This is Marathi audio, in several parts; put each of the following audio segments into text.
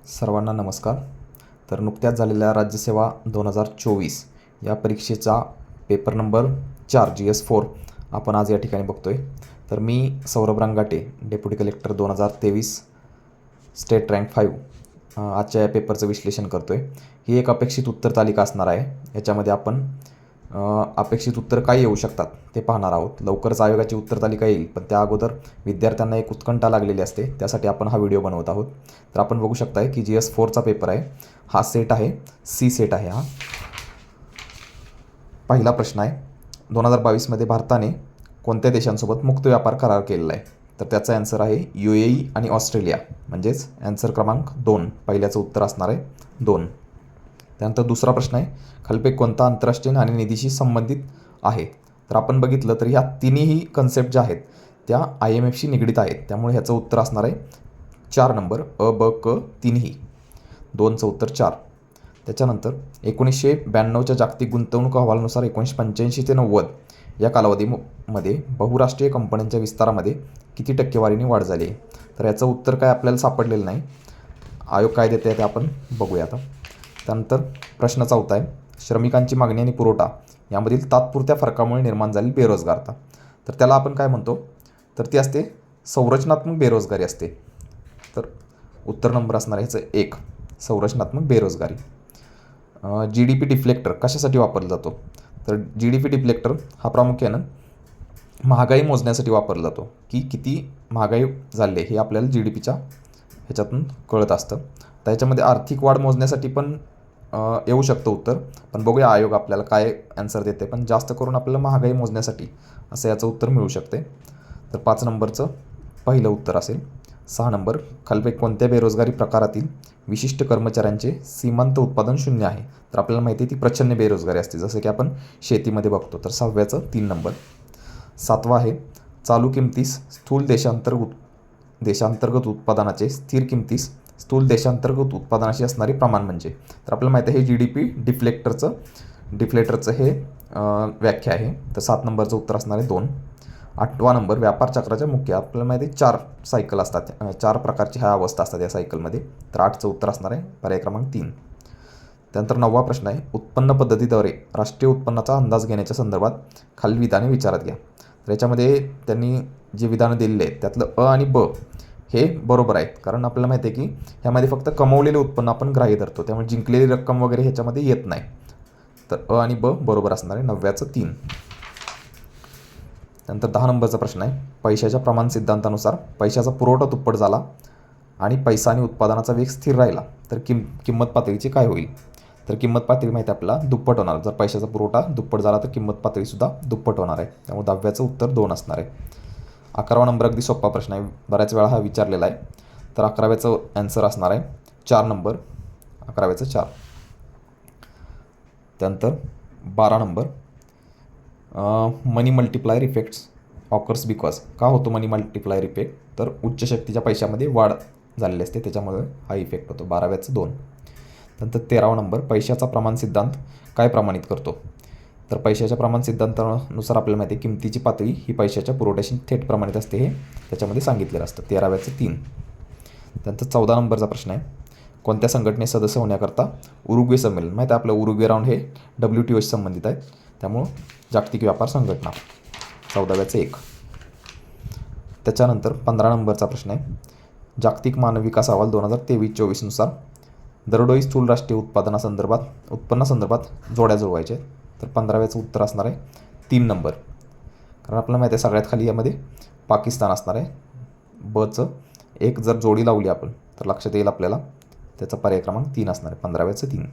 सर्वांना नमस्कार. तर नुकत्याच झालेल्या राज्यसेवा 2024 या परीक्षेचा पेपर नंबर 4 GS4 आपण आज या ठिकाणी बघतो आहे. तर मी Saurabh Rangate, deputy collector 2023 state rank 5 आजच्या या पेपरचं विश्लेषण करतो आहे. ही एक अपेक्षित उत्तर तालिका असणार आहे. याच्यामध्ये आपण अपेक्षित उत्तर काय येऊ शकतात ते पाहणार आहोत. लवकरच आयोगाची उत्तर तालिका येईल, पण त्या अगोदर विद्यार्थ्यांना एक उत्कंठा लागलेली असते, त्यासाठी आपण हा व्हिडिओ बनवत आहोत. तर आपण बघू शकताय की GS4चा पेपर आहे. हा सेट आहे, सी सेट आहे. हा पहिला प्रश्न आहे, 2022मध्ये भारताने कोणत्या देशांसोबत मुक्त व्यापार करार केलेला आहे? तर त्याचा ॲन्सर आहे UAE आणि ऑस्ट्रेलिया, म्हणजेच ॲन्सर क्रमांक 2. पहिल्याचं उत्तर असणार आहे 2. त्यानंतर दुसरा प्रश्न आहे, खालीलपैकी कोणता आंतरराष्ट्रीय नाणेनिधीशी संबंधित आहे? तर आपण बघितलं तर ह्या तिन्ही कन्सेप्ट ज्या आहेत त्या IMFशी निगडीत आहेत, त्यामुळे ह्याचं उत्तर असणार आहे 4 नंबर, अ ब क तिन्ही. 2चं उत्तर 4. त्याच्यानंतर 1992च्या जागतिक गुंतवणूक अहवालानुसार 1985 ते 90 या कालावधीमध्ये बहुराष्ट्रीय कंपन्यांच्या विस्तारामध्ये किती टक्केवारीने वाढ झाली आहे? तर याचं उत्तर काय आपल्याला सापडलेलं नाही. आयोग काय देते ते आपण बघूया आता. त्यानंतर प्रश्न 4 आहे, श्रमिकांची मागणी आणि पुरवठा यामधील तात्पुरत्या फरकामुळे निर्माण झालेली बेरोजगारता. तर त्याला आपण काय म्हणतो? तर ती असते संरचनात्मक बेरोजगारी असते. तर उत्तर नंबर असणार आहे ह्याचं 1, संरचनात्मक बेरोजगारी. GDP डिफ्लेक्टर कशासाठी वापरला जातो? तर GDP डिफ्लेक्टर हा प्रामुख्यानं महागाई मोजण्यासाठी वापरला जातो, की किती महागाई झाली हे आपल्याला GDPच्या ह्याच्यातून कळत असतं. त्याच्यामध्ये आर्थिक वाढ मोजण्यासाठी पण येऊ शकतं उत्तर, पण बघूया आयोग आपल्याला काय ॲन्सर देते. पण जास्त करून आपल्याला महागाई मोजण्यासाठी असं याचं उत्तर मिळू शकते. तर 5 नंबरचं पहिलं उत्तर असेल. 6 नंबर, खालीलपैकी कोणत्या बेरोजगारी प्रकारातील विशिष्ट कर्मचाऱ्यांचे सीमांत उत्पादन 0 आहे? तर आपल्याला माहिती आहे ती प्रच्छन्न बेरोजगारी असते, जसं की आपण शेतीमध्ये बघतो. तर 6व्याचं 3 नंबर. 7वा आहे, चालू किमतीस स्थूल देशांतर्गत उत्पादनाचे स्थिर किमतीस स्थूल देशांतर्गत उत्पादनाशी असणारे प्रमाण म्हणजे? तर आपल्याला माहिती आहे हे GDP डिफ्लेटरचं हे व्याख्या आहे. तर 7 नंबरचं उत्तर असणार आहे 2. 8वा नंबर, व्यापार चक्राच्या मुख्य आपल्याला माहिती आहे 4 सायकल असतात, 4 प्रकारची ह्या अवस्था असतात या सायकलमध्ये. तर 8चं उत्तर असणार आहे पर्याय क्रमांक 3. त्यानंतर 9वा प्रश्न आहे, उत्पन्न पद्धतीद्वारे राष्ट्रीय उत्पन्नाचा अंदाज घेण्याच्या संदर्भात खालील विधाने विचारात घ्या. तर याच्यामध्ये त्यांनी जे विधानं दिलेले आहेत त्यातलं अ आणि ब हे बरोबर आहेत, कारण आपल्याला माहिती आहे की ह्यामध्ये फक्त कमवलेले उत्पन्न आपण ग्राह्य धरतो, त्यामुळे जिंकलेली रक्कम वगैरे ह्याच्यामध्ये येत नाही. तर अ आणि ब बरोबर असणार आहे. 9व्याचं 3. नंतर 10 नंबरचा प्रश्न आहे, पैशाच्या प्रमाण सिद्धांतानुसार पैशाचा पुरवठा दुप्पट झाला आणि पैसा आणि उत्पादनाचा वेग स्थिर राहिला तर किंमत पातळीची काय होईल? तर किंमत पातळी माहिती आपल्याला दुप्पट होणार. जर पैशाचा पुरवठा दुप्पट झाला तर किंमत पातळीसुद्धा दुप्पट होणार आहे, त्यामुळे 10व्याचं उत्तर 2 असणार आहे. 11वा नंबर अगदी सोपा प्रश्न आहे, बऱ्याच वेळा हा विचारलेला आहे. तर 11व्याचं ॲन्सर असणार आहे 4 नंबर, 11व्याचं 4. त्यानंतर 12 number, money multiplier effects occurs because. का होतो मनी मल्टिप्लायर इफेक्ट? तर उच्च शक्तीच्या पैशामध्ये वाढ झालेली असते, त्याच्यामुळे हा इफेक्ट होतो. 12व्याचं 2. नंतर 13वा नंबर, पैशाचा प्रमाण सिद्धांत काय प्रमाणित करतो? तर पैशाच्या प्रमाण सिद्धांतानुसार आपल्याला माहिती आहे किमतीची पातळी ही पैशाच्या पुरवठ्याशी थेट प्रमाणित असते, हे त्याच्यामध्ये सांगितलेलं असतं. 13व्याचं 3. त्यानंतर 14 नंबरचा प्रश्न आहे, कोणत्या संघटनेत सदस्य होण्याकरता उरुग्वे संमेलन? माहिती आहे आपलं उरुग्वे राऊंड हे WTOशी संबंधित आहे, त्यामुळं जागतिक व्यापार संघटना. 14व्याचं 1. त्याच्यानंतर 15 नंबरचा प्रश्न आहे, जागतिक मानव विकास अहवाल 2023-24 नुसार दरडोई स्थूल राष्ट्रीय उत्पन्नासंदर्भात जोड्या जुळवायच्या आहेत. तर 15व्याचं उत्तर असणार आहे 3 नंबर, कारण आपल्याला माहिती आहे सगळ्यात खाली यामध्ये पाकिस्तान असणार आहे. बचं 1 जर जोडी लावली आपण तर लक्षात येईल आपल्याला, त्याचा पर्याय क्रमांक 3 असणार आहे. 15व्याचं 3.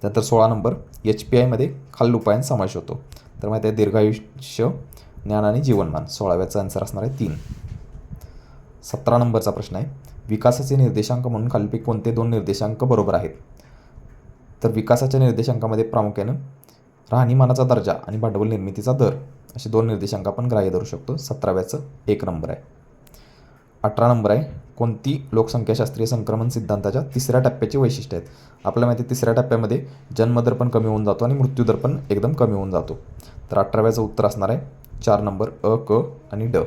त्यानंतर 16 नंबर, HPIमध्ये खालील उपायांचा समावेश होतो? तर माहिती आहे दीर्घायुष्य, ज्ञान आणि जीवनमान. 16व्याचा आन्सर असणार आहे 3. 17 नंबरचा प्रश्न आहे, विकासाचे निर्देशांक म्हणून खालीलपैकी कोणते 2 निर्देशांक बरोबर आहेत? तर विकासाच्या निर्देशांकामध्ये प्रामुख्यानं राहणीमानाचा दर्जा आणि भांडवल निर्मितीचा दर असे 2 निर्देशांक आपण ग्राह्य धरू शकतो. 17व्याचं 1 नंबर आहे. 18 नंबर आहे, कोणती लोकसंख्याशास्त्रीय संक्रमण सिद्धांताच्या 3ऱ्या टप्प्याची वैशिष्ट्य आहेत? आपल्याला माहिती आहे 3ऱ्या टप्प्यामध्ये जन्मदर पण कमी होऊन जातो आणि मृत्यूदर पण एकदम कमी होऊन जातो. तर 18व्याचं उत्तर असणार आहे 4 नंबर, अ, क आणि ड.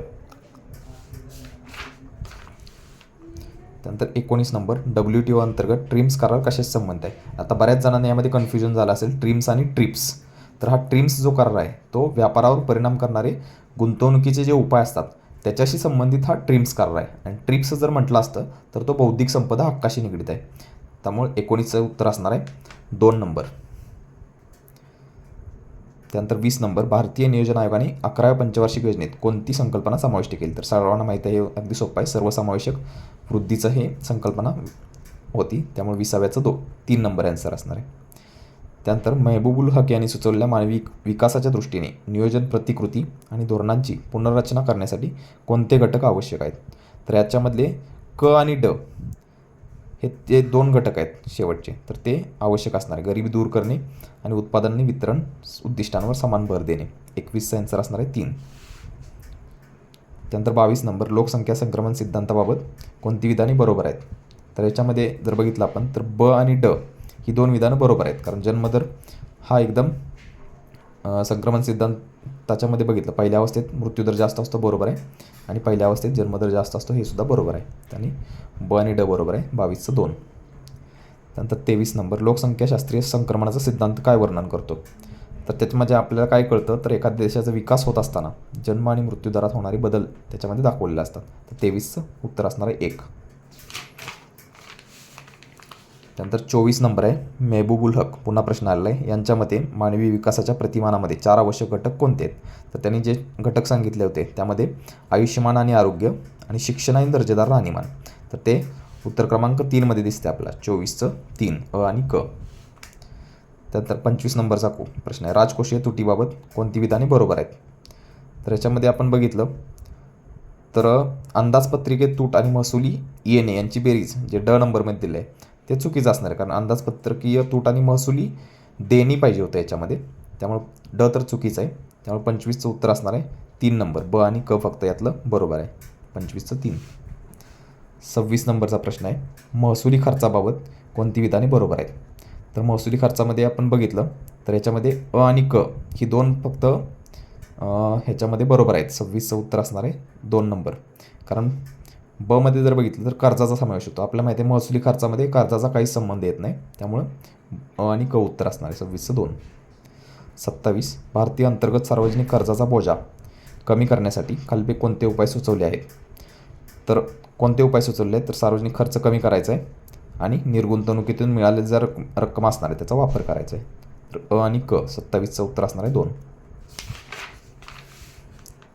त्यानंतर 19 नंबर WTO अंतर्गत ट्रिम्स करार कशाशी संबंध आहे. आता बऱ्याच जणांना यामध्ये कन्फ्युजन झालं असेल ट्रिम्स आणि ट्रिप्स. तर हा ट्रिम्स जो करार आहे तो व्यापारावर परिणाम करणारे गुंतवणुकीचे जे उपाय असतात त्याच्याशी संबंधित हा ट्रिम्स करार आहे. आणि ट्रिप्स जर म्हटलं असतं तर तो बौद्धिक संपदा हक्काशी निगडीत आहे. त्यामुळे 19चं उत्तर असणार आहे 2 नंबर. त्यानंतर 20 नंबर भारतीय नियोजन आयोगाने 11व्या पंचवार्षिक योजनेत कोणती संकल्पना समाविष्ट केली. तर सर्वांना माहिती आहे हे अगदी सोपं आहे. सर्वसमावेशक वृद्धीचं हे संकल्पना होती. त्यामुळे 20व्याचं 3 नंबर आन्सर असणार आहे. त्यानंतर मेहबूबुल हक यांनी सुचवलेल्या मानवी विकासाच्या दृष्टीने नियोजन प्रतिकृती आणि धोरणांची पुनर्रचना करण्यासाठी कोणते घटक आवश्यक आहेत. तर याच्यामधले क आणि ड हे ते 2 घटक आहेत शेवटचे, तर ते आवश्यक असणार आहे. गरिबी दूर करणे आणि उत्पादन आणि वितरण उद्दिष्टांवर समान भर देणे. 21चा आन्सर असणार आहे 3. त्यानंतर 22 नंबर लोकसंख्या संक्रमण सिद्धांताबाबत कोणती विधाने बरोबर आहेत. तर याच्यामध्ये जर बघितलं आपण तर ब आणि ड ही 2 विधानं बरोबर आहेत. कारण जन्मदर हा एकदम संक्रमण सिद्धांत त्याच्यामध्ये बघितलं पहिल्या अवस्थेत मृत्यूदर जास्त असतो बरोबर आहे आणि पहिल्या अवस्थेत जन्मदर जास्त असतो हे सुद्धा बरोबर आहे. आणि ब आणि ड बरोबर आहे. 22चं 2. त्यानंतर 23 नंबर लोकसंख्याशास्त्रीय संक्रमणाचा सिद्धांत काय वर्णन करतो. तर त्याच्यामध्ये आपल्याला काय कळतं तर एखाद्या देशाचा विकास होत असताना जन्म आणि मृत्यूदरात होणारे बदल त्याच्यामध्ये दाखवलेले असतात. तर 23चं उत्तर असणार आहे 1. त्यानंतर 24 नंबर आहे मेहबूबुल हक पुन्हा प्रश्न आलेला आहे. यांच्या मते मानवी विकासाच्या प्रतिमानामध्ये 4 आवश्यक घटक कोणते आहेत. तर त्यांनी जे घटक सांगितले होते त्यामध्ये आयुष्यमान आणि आरोग्य आणि शिक्षण आणि दर्जेदार राहणीमान. तर ते उत्तर क्रमांक 3 मध्ये दिसते आपल्याला 24चं 3 अ आणि क. त्यानंतर 25 नंबरचा प्रश्न आहे राजकोषीय तुटीबाबत कोणती विधाने बरोबर आहेत. तर याच्यामध्ये आपण बघितलं तर अंदाजपत्रिकेत तूट आणि महसुली येणे यांची बेरीज जे ड नंबरमध्ये दिलं आहे ते चुकीचं असणार आहे. कारण अंदाजपत्रकीय तूट आणि महसुली देणी पाहिजे होतं याच्यामध्ये, त्यामुळे ड तर चुकीचं आहे. त्यामुळे 25चं उत्तर असणार आहे 3 नंबर ब आणि क फक्त यातलं बरोबर आहे. 25चं 3. 26 नंबरचा प्रश्न आहे महसुली खर्चाबाबत कोणती विधाने बरोबर आहेत. तर महसुली खर्चामध्ये आपण बघितलं तर याच्यामध्ये अ आणि क ही 2 फक्त ह्याच्यामध्ये बरोबर आहेत. 26चं उत्तर असणार आहे 2 नंबर. कारण ब मध्ये जर बघितलं तर कर्जाचा समावेश होतो. आपल्याला माहिती आहे महसुली खर्चामध्ये कर्जाचा काहीच संबंध येत नाही, त्यामुळं अ आणि क उत्तर असणार आहे 26चं 2. 27 भारतीय अंतर्गत सार्वजनिक कर्जाचा बोजा कमी करण्यासाठी खालीलपैकी कोणते उपाय सुचवले आहेत. तर कोणते उपाय सुचवले आहेत तर सार्वजनिक खर्च कमी करायचा आहे आणि निर्गुंतवणुकीतून मिळालेली जर रक्कम असणार आहे त्याचा वापर करायचा आहे. तर अ आणि क 27चं उत्तर असणार आहे 2.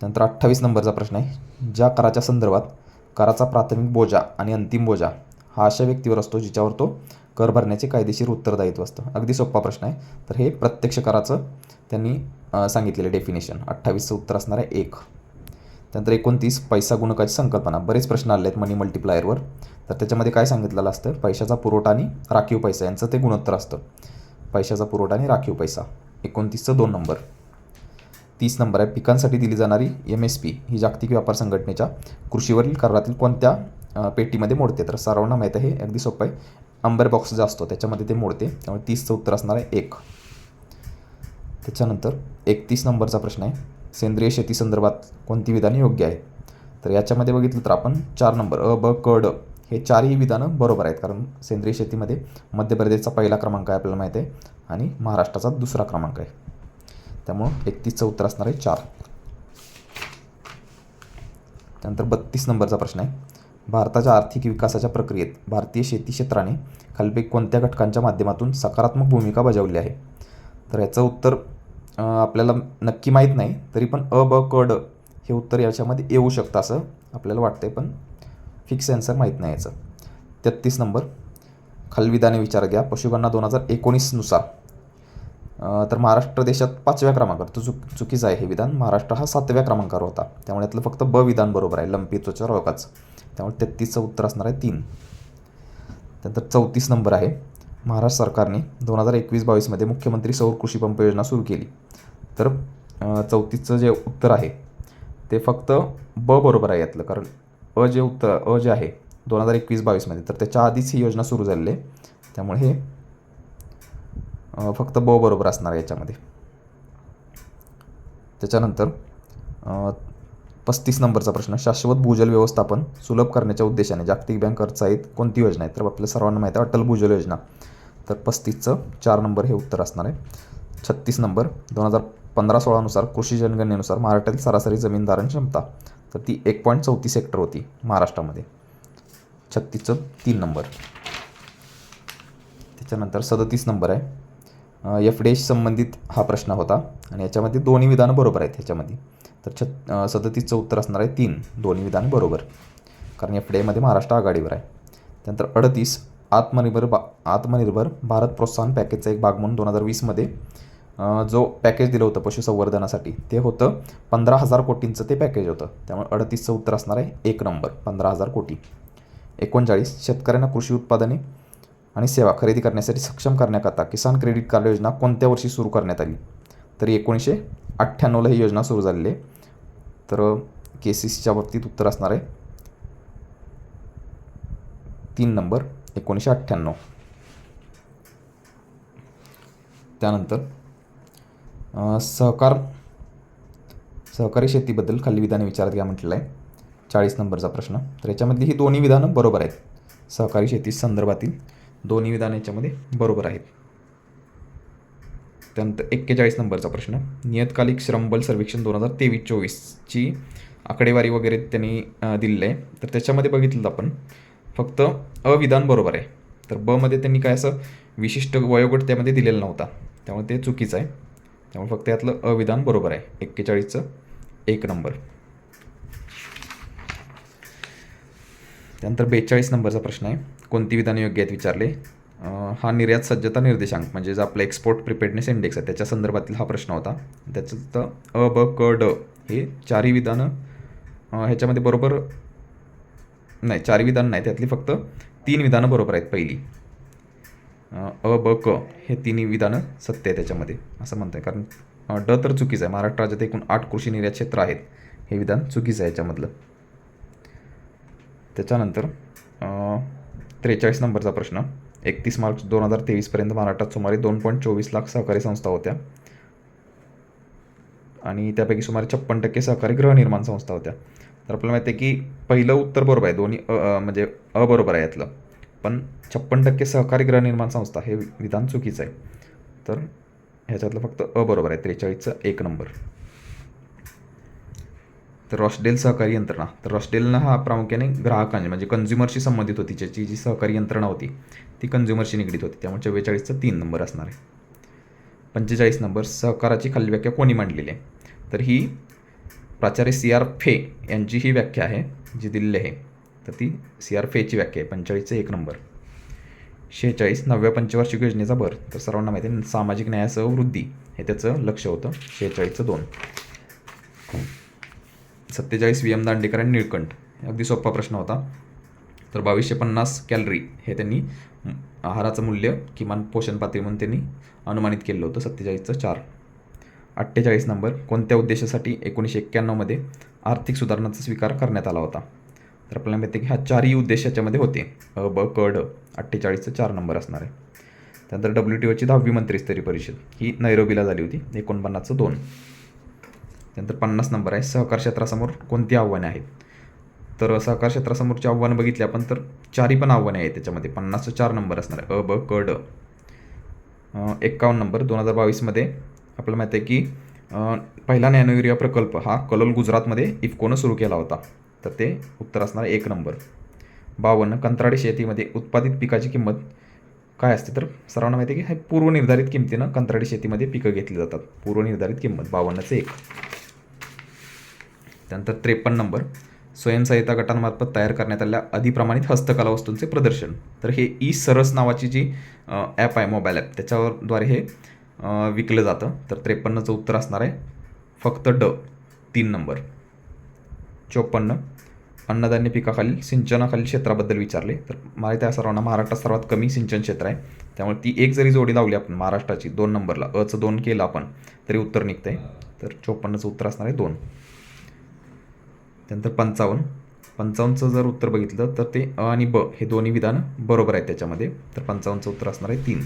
नंतर 28 नंबरचा प्रश्न आहे ज्या कराच्या संदर्भात कराचा प्राथमिक बोजा आणि अंतिम बोजा हा अशा व्यक्तीवर असतो जिच्यावर तो कर भरण्याचे कायदेशीर उत्तरदायित्व असतं. अगदी सोपा प्रश्न आहे. तर हे प्रत्यक्ष कराचं त्यांनी सांगितलेलं डेफिनेशन. 28चं उत्तर असणार आहे 1. त्यानंतर 29 पैसा गुणकाची संकल्पना. बरेच प्रश्न आले आहेत मनी मल्टिप्लायरवर. तर त्याच्यामध्ये काय सांगितलेलं असतं पैशाचा पुरवठा आणि राखीव पैसा यांचं ते गुणोत्तर असतं. पैशाचा पुरवठा आणि राखीव पैसा. 29चं 2 नंबर. 30 नंबर आहे पिकांसाठी दिली जाणारी MSP ही जागतिक व्यापार संघटनेच्या कृषीवरील करारातील कोणत्या पेटीमध्ये मोडते. तर सर्वांना माहीत आहे हे अगदी सोपं आहे. अंबर बॉक्स जो असतो त्याच्यामध्ये ते मोडते. त्यामुळे 30चं उत्तर असणार आहे 1. त्याच्यानंतर 31 नंबरचा प्रश्न आहे सेंद्रिय शेती संदर्भात कोणती विधाने योग्य आहेत. तर याच्यामध्ये बघितलं तर आपण 4 नंबर अ ब क ड हे 4ही विधानं बरोबर आहेत. कारण सेंद्रिय शेतीमध्ये मध्य प्रदेशचा पहिला क्रमांक आहे आपल्याला माहिती आहे आणि महाराष्ट्राचा 2रा क्रमांक आहे. त्यामुळं 31चं उत्तर असणार आहे 4. त्यानंतर 32 नंबरचा प्रश्न आहे भारताच्या आर्थिक विकासाच्या प्रक्रियेत भारतीय शेती क्षेत्राने खालीलपैकी कोणत्या घटकांच्या माध्यमातून सकारात्मक भूमिका बजावली आहे. तर याचं उत्तर आपल्याला नक्की माहीत नाही, तरी पण अ ब क ड हे उत्तर याच्यामध्ये येऊ शकतं असं आपल्याला वाटतंय, पण फिक्स आन्सर माहीत नाही याचं. 33 नंबर खालील विधाने विचार घ्या. पशुगणना 2019 नुसार तर महाराष्ट्र देशात 5व्या क्रमांकावर. तर चुकीचं आहे हे विधान. महाराष्ट्र हा 7व्या क्रमांकावर होता. त्यामुळे यातलं फक्त ब विधान बरोबर आहे लंपी त्वचा रोगाचं. त्यामुळे 33चं उत्तर असणार आहे 3. त्यानंतर 34 नंबर आहे महाराष्ट्र सरकारने 2021-22 मध्ये मुख्यमंत्री सौर कृषी पंप योजना सुरू केली. तर 34चं जे उत्तर आहे ते फक्त ब बरोबर आहे यातलं. कारण अ जे आहे 2021-22 मध्ये तर त्याच्या आधीच ही योजना सुरू झालेली आहे. त्यामुळे हे फक्त ब बरोबर असणार आहे याच्यामध्ये. त्याच्यानंतर 35 नंबरचा प्रश्न, शाश्वत भूजल व्यवस्थापन सुलभ करण्याच्या उद्देशाने जागतिक बँक खर्चायित कोणती योजना आहे? तर आपल्या सर्वांना माहिती आहे अटल भूजल योजना. तर 35चं 4 नंबर हे उत्तर असणार आहे. 36 नंबर, 2015-16 कृषी जनगणनेनुसार महाराष्ट्रातील सरासरी जमीन धारण क्षमता तर ती 1.34 हेक्टर होती महाराष्ट्रामध्ये. 36चं 3 नंबर. त्याच्यानंतर 37 नंबर आहे, FDI संबंधित हा प्रश्न होता आणि याच्यामध्ये दोन्ही विधानं बरोबर आहेत ह्याच्यामध्ये. तर 37चं उत्तर असणार आहे 3, दोन्ही विधानं बरोबर, कारण FDIमध्ये महाराष्ट्र आघाडीवर आहे. त्यानंतर 38, आत्मनिर्भर भारत प्रोत्साहन पॅकेजचा एक भाग म्हणून 2020मध्ये जो पॅकेज दिलं होतं पशुसंवर्धनासाठी ते होतं 15,000 कोटींचं ते पॅकेज होतं. त्यामुळे 38चं उत्तर असणार आहे 1 नंबर, 15,000 कोटी. 39, शेतकऱ्यांना कृषी उत्पादने आणि सेवा खरेदी करण्यासाठी सक्षम करण्याकरता किसान क्रेडिट कार्ड योजना कोणत्या वर्षी सुरू करण्यात आली? तर 1998ला ही योजना सुरू झालेली आहे. तर KCCच्या बाबतीत उत्तर असणार आहे 3 नंबर, 1998. त्यानंतर सहकारी शेतीबद्दल खाली विधाने विचारात घ्या म्हटलेलं आहे. 40 नंबरचा प्रश्न. तर याच्यामधली ही दोन्ही विधानं बरोबर आहेत. सहकारी शेती संदर्भातील दोन्ही विधानं याच्यामध्ये बरोबर आहेत. त्यानंतर 41 नंबरचा प्रश्न, नियतकालिक श्रमबल सर्वेक्षण 2023-24ची आकडेवारी वगैरे त्यांनी दिलेलं आहे. तर त्याच्यामध्ये बघितलं आपण फक्त अविधान बरोबर आहे. तर बमध्ये त्यांनी काय असं विशिष्ट वयोगट त्यामध्ये दिलेला नव्हता, त्यामुळे ते चुकीचं आहे. त्यामुळे फक्त यातलं अविधान बरोबर आहे. 41चं 1 नंबर. त्यानंतर 42 नंबरचा प्रश्न आहे, कोणती विधानं योग्य आहेत विचारले. हा निर्यात सज्जता निर्देशांक म्हणजे जो आपला एक्सपोर्ट प्रिपेडनेस इंडेक्स आहे त्याच्या संदर्भातील हा प्रश्न होता. त्याच्यात अ, ब, क, ड हे चारही विधानं ह्याच्यामध्ये बरोबर नाही, 4 विधानं नाही, त्यातली फक्त 3 विधानं बरोबर आहेत. पहिली अ, ब, क हे 3 विधानं सत्य आहे त्याच्यामध्ये असं म्हणतं आहे, कारण ड तर चुकीचं आहे. महाराष्ट्र राज्यात एकूण 8 कृषी निर्यात क्षेत्र आहेत, हे विधान चुकीचं आहे याच्यामधलं. त्याच्यानंतर 43 नंबरचा प्रश्न, 31 मार्च 2023पर्यंत महाराष्ट्रात सुमारे 2.24 लाख सहकारी संस्था होत्या आणि त्यापैकी सुमारे 56% सहकारी गृहनिर्माण संस्था होत्या. तर आपल्याला माहिती आहे की पहिलं उत्तर बरोबर आहे, दोन्ही म्हणजे बरोबर आहे यातलं, पण 56% सहकारी गृहनिर्माण संस्था हे विधान चुकीचं आहे. तर ह्याच्यातलं फक्त बरोबर आहे. 43चं 1 नंबर. तर रॉसडेल सहकारी यंत्रणा, तर रॉसडेलनं हा प्रामुख्याने ग्राहकांची म्हणजे कन्झ्युमरशी संबंधित होती. ज्याची जी सहकारी यंत्रणा होती ती कन्झ्युमरशी निगडीत होती, त्यामुळे 44चं 3 नंबर असणार आहे. 45 नंबर, सहकाराची खाली व्याख्या कोणी मांडलेली आहे? तर ही प्राचार्य CR फे यांची ही व्याख्या आहे जी दिलेली आहे. तर ती CR फेची व्याख्या आहे. 45चं 1 नंबर. 46, 9व्या पंचवार्षिक योजनेचा भर, तर सर्वांना माहिती आहे सामाजिक न्यायासह वृद्धी हे त्याचं लक्ष होतं. 46चं 2. 47, VM दांडेकर आणि निळकंठ, अगदी सोपा प्रश्न होता. तर 2250 कॅलरी हे त्यांनी आहाराचं मूल्य किमान पोषण पातळी म्हणून त्यांनी अनुमानित केलं होतं. 47चं 4. 48 नंबर, कोणत्या उद्देशासाठी 1991मध्ये आर्थिक सुधारणांचा स्वीकार करण्यात आला होता? तर आपल्याला माहिती आहे की हा 4ही उद्देश याच्यामध्ये होते, अ, ब, क, ड. 48चं 4 नंबर असणार आहे. त्यानंतर WTOची 10वी मंत्रिस्तरीय परिषद ही नैरोबीला झाली होती. 49चं 2. त्यानंतर 50 नंबर आहे, सहकार क्षेत्रासमोर कोणती आव्हाने आहेत? तर सहकार क्षेत्रासमोरची आव्हानं बघितली आपण तर 4ही पण आव्हाने आहेत त्याच्यामध्ये. 50चं 4 नंबर असणार आहे, अ, ब, क, ड. 51 नंबर, 2022मध्ये आपल्याला माहिती आहे की पहिला नॅनो युरिया प्रकल्प हा कलोल गुजरातमध्ये इफकोनं सुरू केला होता. तर ते उत्तर असणार आहे 1 नंबर. 52, कंत्राटी शेतीमध्ये उत्पादित पिकाची किंमत काय असते? तर सर्वांना माहिती आहे की हे पूर्वनिर्धारित किमतीनं कंत्राटी शेतीमध्ये पिकं घेतली जातात. पूर्वनिर्धारित किंमत. 52चं 1. त्यानंतर 53 नंबर, स्वयंसहाय्यता गटांमार्फत तयार करण्यात आलेल्या अधिप्रमाणित हस्तकला वस्तूंचे प्रदर्शन. तर हे सरस नावाची जी ॲप आहे, मोबाईल ॲप, त्याच्याद्वारे हे विकलं जातं. तर 53चं उत्तर असणार आहे फक्त ड, 3 नंबर. 54, अन्नधान्य पिकाखालील सिंचनाखालील क्षेत्राबद्दल विचारले. तर माहिती आहे सर्वांना महाराष्ट्रात सर्वात कमी सिंचन क्षेत्र आहे, त्यामुळे ती एक जरी जोडी लावली आपण महाराष्ट्राची 2 नंबरला, अचं 2 केलं आपण तरी उत्तर निघतं आहे. तर 54चं उत्तर असणार आहे 2. त्यानंतर 55चं जर उत्तर बघितलं तर ते अ आणि ब हे दोन्ही विधानं बरोबर आहेत त्याच्यामध्ये. तर 55चं उत्तर असणार आहे 3.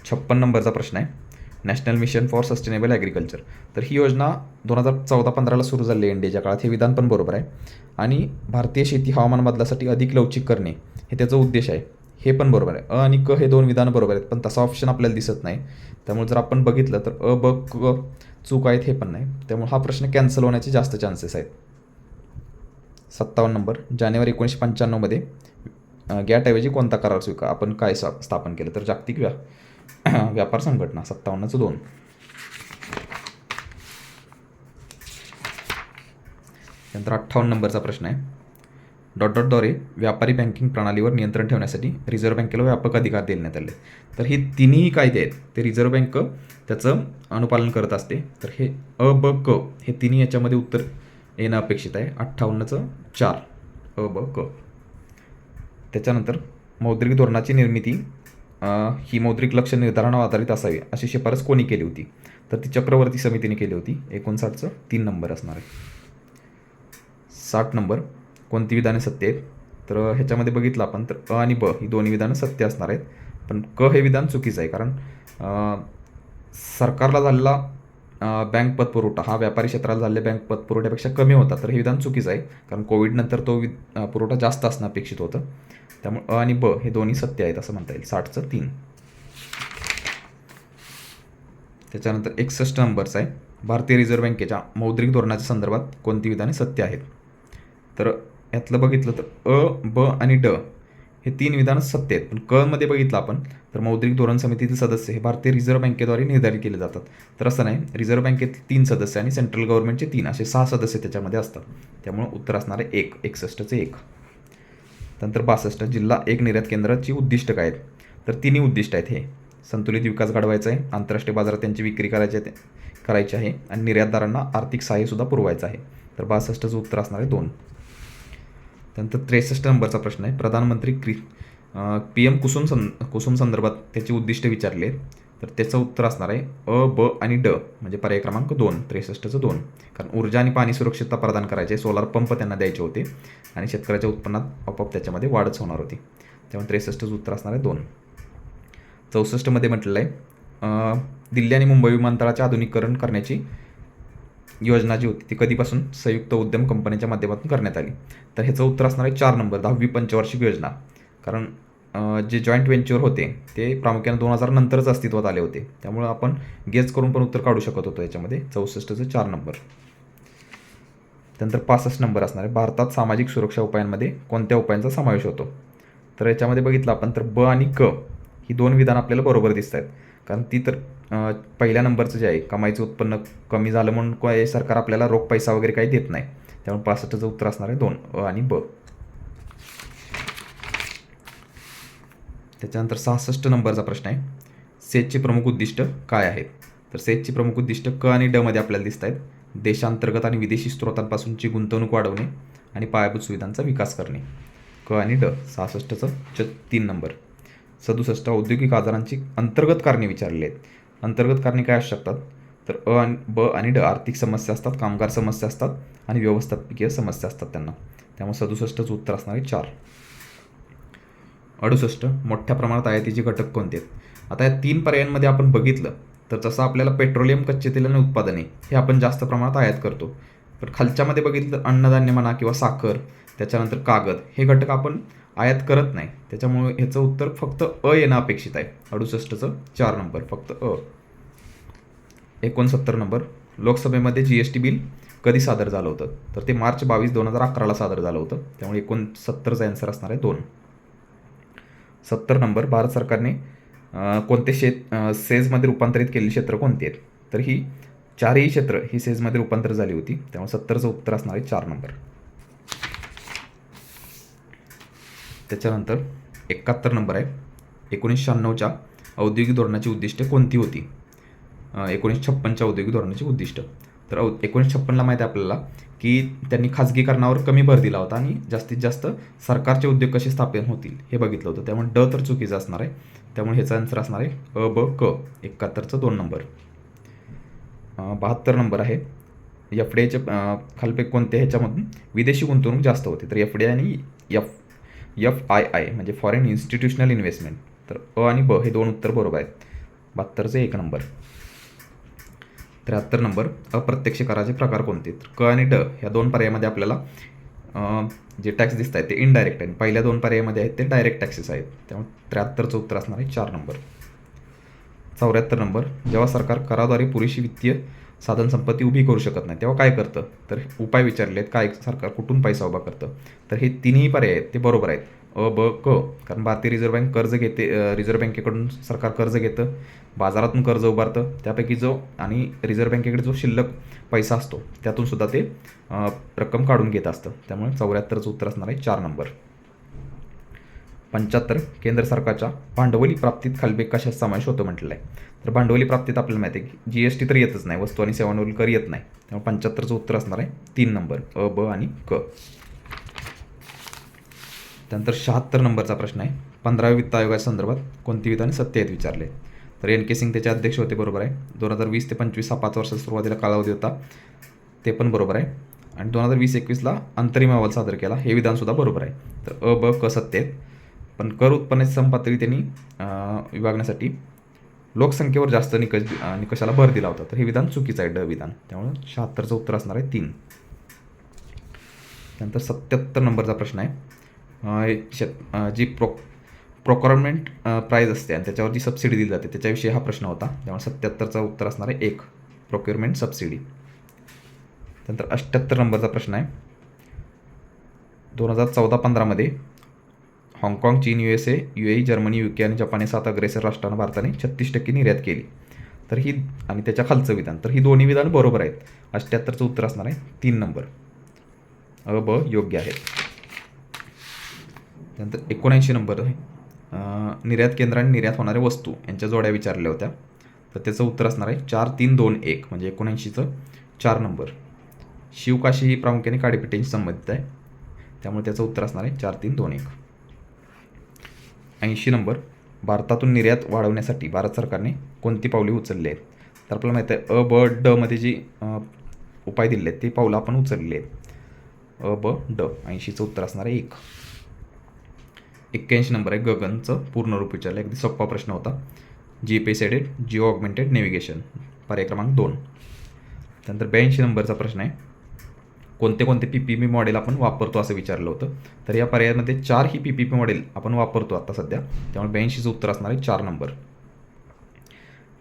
56 नंबरचा प्रश्न आहे, national mission for sustainable agriculture. तर ही योजना 2014-15ला सुरू झाली आहे इंडियाच्या काळात. हे विधान पण बरोबर आहे. आणि भारतीय शेती हवामान बदलासाठी अधिक लवचिक करणे हे त्याचा उद्देश आहे, हे पण बरोबर आहे. आणि क हे दोन विधानं बरोबर आहेत, पण तसा ऑप्शन आपल्याला दिसत नाही. त्यामुळे जर आपण बघितलं तर ब क चूक आहेत हे पण नाही. त्यामुळे हा प्रश्न कॅन्सल होण्याचे जास्त चान्सेस आहेत. 57 नंबर, जानेवारी 1995मध्ये गॅटऐवजी कोणता करार स्वीकार आपण काय स्थापन केलं? तर जागतिक व्यापार संघटना. 57चं 2. नंतर 58 नंबरचा प्रश्न आहे, डॉटद्वारे व्यापारी बँकिंग प्रणालीवर नियंत्रण ठेवण्यासाठी रिझर्व्ह बँकेला व्यापक अधिकार देण्यात आले. तर हे तिन्ही कायदे आहेत ते रिझर्व्ह बँक त्याचं अनुपालन करत असते. तर हे ब क हे तिन्ही याच्यामध्ये उत्तर येणं अपेक्षित आहे. 58चं 4 ब क. त्याच्यानंतर मौद्रिक धोरणाची निर्मिती ही मौद्रिक लक्ष्य निर्धारणावर आधारित असावी अशी शिफारस कोणी केली होती? तर ती चक्रवर्ती समितीने केली होती. 59चं 3 नंबर असणार आहे. 60 नंबर, कोणती विधाने सत्य आहेत? तर ह्याच्यामध्ये बघितलं आपण तर आणि ब ही दोन्ही विधानं सत्य असणार आहेत. पण क हे विधान चुकीचं आहे, कारण सरकारला झालेला बँक पतपुरवठा हा व्यापारी क्षेत्राला झालेल्या बँक पतपुरवठ्यापेक्षा कमी होता. तर हे विधान चुकीचं आहे, कारण कोविडनंतर तो पुरवठा जास्त असणं अपेक्षित होतं. त्यामुळे आणि ब हे दोन्ही सत्य आहेत असं म्हणता येईल. 60चं 3. त्याच्यानंतर 61 नंबरचा आहे, भारतीय रिझर्व्ह बँकेच्या मौद्रिक धोरणाच्या संदर्भात कोणती विधाने सत्य आहेत? तर यातलं बघितलं तर ब आणि ड हे 3 विधानं सत्य आहेत. पण क मध्ये बघितलं आपण तर मौद्रिक धोरण समितीचे सदस्य हे भारतीय रिझर्व्ह बँकेद्वारे निर्धारित केले जातात. तर असं नाही, रिझर्व्ह बँकेत 3 सदस्य आणि सेंट्रल गव्हर्नमेंटचे 3 असे 6 सदस्य त्याच्यामध्ये असतात. त्यामुळे उत्तर असणार आहे 1. 61चे 1. नंतर 62, जिल्हा एक निर्यात केंद्राची उद्दिष्ट काय आहेत? तर तिन्ही उद्दिष्ट आहेत हे. संतुलित विकास घडवायचा आहे, आंतरराष्ट्रीय बाजारात त्यांची विक्री करायची आहे आणि निर्यातदारांना आर्थिक सहाय्यसुद्धा पुरवायचं आहे. तर 62चं उत्तर असणार आहे 2. त्यानंतर 63 नंबरचा प्रश्न आहे, प्रधानमंत्री PM कुसुम संदर्भात त्याची उद्दिष्ट विचारले. तर त्याचं उत्तर असणार आहे ब आणि ड म्हणजे पर्याय क्रमांक 2. 63चं 2. कारण ऊर्जा आणि पाणी सुरक्षितता प्रदान करायचे, सोलार पंप त्यांना द्यायचे होते आणि शेतकऱ्याच्या उत्पन्नात आपोआप त्याच्यामध्ये वाढच होणार होती. त्यामुळे 63चं उत्तर असणार आहे 2. 64मध्ये म्हटलेलं आहे, दिल्ली आणि मुंबई विमानतळाचे आधुनिकीकरण करण्याची योजना जी होती ती कधीपासून संयुक्त उद्यम कंपनीच्या माध्यमातून करण्यात आली? तर ह्याचं उत्तर असणार आहे 4 नंबर, 10वी पंचवार्षिक योजना. कारण जे जॉईंट व्हेंचर होते ते प्रामुख्याने 2000 नंतरच अस्तित्वात आले होते. त्यामुळे आपण गेस करून पण उत्तर काढू शकत होतो याच्यामध्ये. 64चं 4 नंबर. त्यानंतर 65 नंबर असणार आहे, भारतात सामाजिक सुरक्षा उपायांमध्ये कोणत्या उपायांचा समावेश होतो? तर याच्यामध्ये बघितलं आपण तर ब आणि क ही 2 विधान आपल्याला बरोबर दिसत आहेत. कारण ती तर पहिल्या नंबरचं जे आहे, कमाईचं उत्पन्न कमी झालं म्हणून काय सरकार आपल्याला रोख पैसा वगैरे काही देत नाही. त्यामुळे 65चं उत्तर असणार आहे 2 आणि ब. त्याच्यानंतर 66 नंबरचा प्रश्न आहे, सेजची प्रमुख उद्दिष्ट काय आहेत? तर सेजची प्रमुख उद्दिष्ट क आणि ड मध्ये आपल्याला दिसत आहेत. देशांतर्गत आणि विदेशी स्रोतांपासूनची गुंतवणूक वाढवणे आणि पायाभूत सुविधांचा विकास करणे. क आणि ड. 66चं 3 नंबर. 67, औद्योगिक आजारांची अंतर्गत कारणे विचारली आहेत. अंतर्गत कारणे काय असू शकतात? तर ब आणि ड आर्थिक समस्या असतात, कामगार समस्या असतात आणि व्यवस्थापकीय समस्या असतात त्यांना. त्यामुळे 67चं उत्तर असणार आहे 4. 68, मोठ्या प्रमाणात आयातीचे घटक कोणते आहेत? आता या 3 पर्यायांमध्ये आपण बघितलं तर जसं आपल्याला पेट्रोलियम, कच्चे तेल आणि उत्पादने हे आपण जास्त प्रमाणात आयात करतो. पण खालच्यामध्ये बघितलं तर अन्नधान्य म्हणा किंवा साखर, त्याच्यानंतर कागद हे घटक आपण आयात करत नाही. त्याच्यामुळे ह्याचं उत्तर फक्त येणं अपेक्षित आहे. 68चं 4 नंबर फक्त 69 नंबर, लोकसभेमध्ये GST बिल कधी सादर झालं होतं? तर ते मार्च 22, 2011ला सादर झालं होतं. त्यामुळे 69चा आन्सर असणार आहे 2. 70 नंबर, भारत सरकारने कोणते सेजमध्ये रूपांतरित केलेली क्षेत्र कोणती आहेत? तर ही 4ही क्षेत्र ही सेजमध्ये रूपांतर झाली होती. त्यामुळे 70चं उत्तर असणार आहे 4 नंबर. त्याच्यानंतर 71 नंबर आहे, 1996च्या औद्योगिक धोरणाची उद्दिष्टे कोणती होती? 1956च्या औद्योगिक धोरणाची उद्दिष्ट. तर 1956ला माहिती आहे आपल्याला की त्यांनी खाजगीकरणावर कमी भर दिला होता आणि जास्तीत जास्त सरकारचे उद्योग कसे स्थापन होतील हे बघितलं होतं. त्यामुळे ड तर चुकीचं असणार आहे. त्यामुळे ह्याचा आन्सर असणार आहे ब क. 71चं 2 नंबर. 72 नंबर आहे, FDIचे खालपैकी कोणत्या ह्याच्यामधून विदेशी गुंतवणूक जास्त होते? तर FDI आणि FII म्हणजे फॉरेन इन्स्टिट्यूशनल इन्व्हेस्टमेंट. तर आणि ब हे 2 उत्तर बरोबर आहेत. 72चं 1 नंबर. 73 नंबर, अप्रत्यक्ष कराचे प्रकार कोणते? तर क आणि ड ह्या दोन पर्यायामध्ये आपल्याला जे टॅक्स दिसत आहेत ते इनडायरेक्ट आहे. पहिल्या दोन पर्यायामध्ये आहेत ते डायरेक्ट टॅक्सेस आहेत. त्यामुळे 73चं उत्तर असणार आहे 4 नंबर. 74 नंबर, जेव्हा सरकार कराद्वारे पुरेशी वित्तीय साधनसंपत्ती उभी करू शकत नाही तेव्हा काय करतं? तर उपाय विचारले आहेत, काय सरकार कुठून पैसा उभा करतं? तर हे तिन्ही पर्याय आहेत ते बरोबर आहेत, अ, ब, क. कारण भारतीय रिझर्व्ह बँक कर्ज घेते, रिझर्व्ह बँकेकडून सरकार कर्ज घेतं, बाजारातून कर्ज उभारतं, त्यापैकी जो आणि रिझर्व्ह बँकेकडे जो शिल्लक पैसा असतो त्यातून सुद्धा ते रक्कम काढून घेत असतं. त्यामुळे 74चं उत्तर असणार आहे 4 नंबर. 75, केंद्र सरकारच्या भांडवली प्राप्तीत खालील कशाचा समावेश होतो म्हटलेलं आहे? तर भांडवली प्राप्तीत आपल्याला माहिती आहे की GST तर येतच नाही, वस्तू आणि सेवांवरील कर येत नाही. त्यामुळे 75चं उत्तर असणार आहे 3 नंबर, अ, ब आणि क. त्यानंतर 76 नंबरचा प्रश्न आहे, 15व्या वित्त आयोगाच्या संदर्भात कोणती विधाने सत्य आहेत विचारले? तर NK सिंग त्याचे अध्यक्ष होते, बरोबर आहे. 2020 ते 25 हा 5 वर्षाचा सुरुवातीला कालावधी होता, ते पण बरोबर आहे. आणि 2020-21ला अंतरिम अहवाल सादर केला, हे विधानसुद्धा बरोबर आहे. तर अ, ब, क सत्य आहेत. पण कर उत्पन्नाची समपातळी त्यांनी विभागण्यासाठी लोकसंख्येवर जास्त निकषाला भर दिला होता, तर हे विधान चुकीचं आहे, ड विधान. त्यामुळे 76चं उत्तर असणार आहे 3. त्यानंतर 77 नंबरचा प्रश्न आहे, जी प्रोक्युरमेंट प्राईज असते आणि त्याच्यावर जी सबसिडी दिली जाते त्याच्याविषयी हा प्रश्न होता. त्यामुळे 77चं उत्तर असणार आहे 1, प्रोक्युरमेंट सबसिडी. त्यानंतर 78 नंबरचा प्रश्न आहे, 2014-15मध्ये हाँगकाँग, चीन, USA, UAE, जर्मनी, UK आणि जपान या 7 अग्रेसर राष्ट्रांना भारताने 36% निर्यात केली. तर ही आणि त्याच्या खालचं विधान, तर ही दोन्ही विधान बरोबर आहेत. 78चं उत्तर असणार आहे 3 नंबर, अ, ब योग्य आहे. त्यानंतर 79 नंबर आहे, निर्यात केंद्र आणि निर्यात होणाऱ्या वस्तू यांच्या जोड्या विचारल्या होत्या, तर त्याचं उत्तर असणार आहे 4, 3, 2, 1 म्हणजे 79चं 4 नंबर. शिवकाशी ही प्रामुख्याने काडीपेटींशी संबंधित आहे, त्यामुळे त्याचं उत्तर असणार आहे 4, 3, 2, 1. 80 नंबर, भारतातून निर्यात वाढवण्यासाठी भारत सरकारने कोणती पावले उचलली आहेत? तर आपल्याला माहिती आहे अ, ब, ड मध्ये जी उपाय दिले आहेत ते पावलं आपण उचलले आहेत, अ, ब, ड. 80चं उत्तर असणार आहे 1. 81 नंबर आहे, गगनचं पूर्ण रूप विचारलं, अगदी सोपा प्रश्न होता. GPS aided geo augmented navigation, पर्याय क्रमांक 2. त्यानंतर 82 नंबरचा प्रश्न आहे, कोणते कोणते PPP मॉडेल आपण वापरतो असं विचारलं होतं. तर या पर्यायामध्ये 4 ही PPP मॉडेल आपण वापरतो आता सध्या, त्यामुळे 82चं उत्तर असणार आहे 4 नंबर.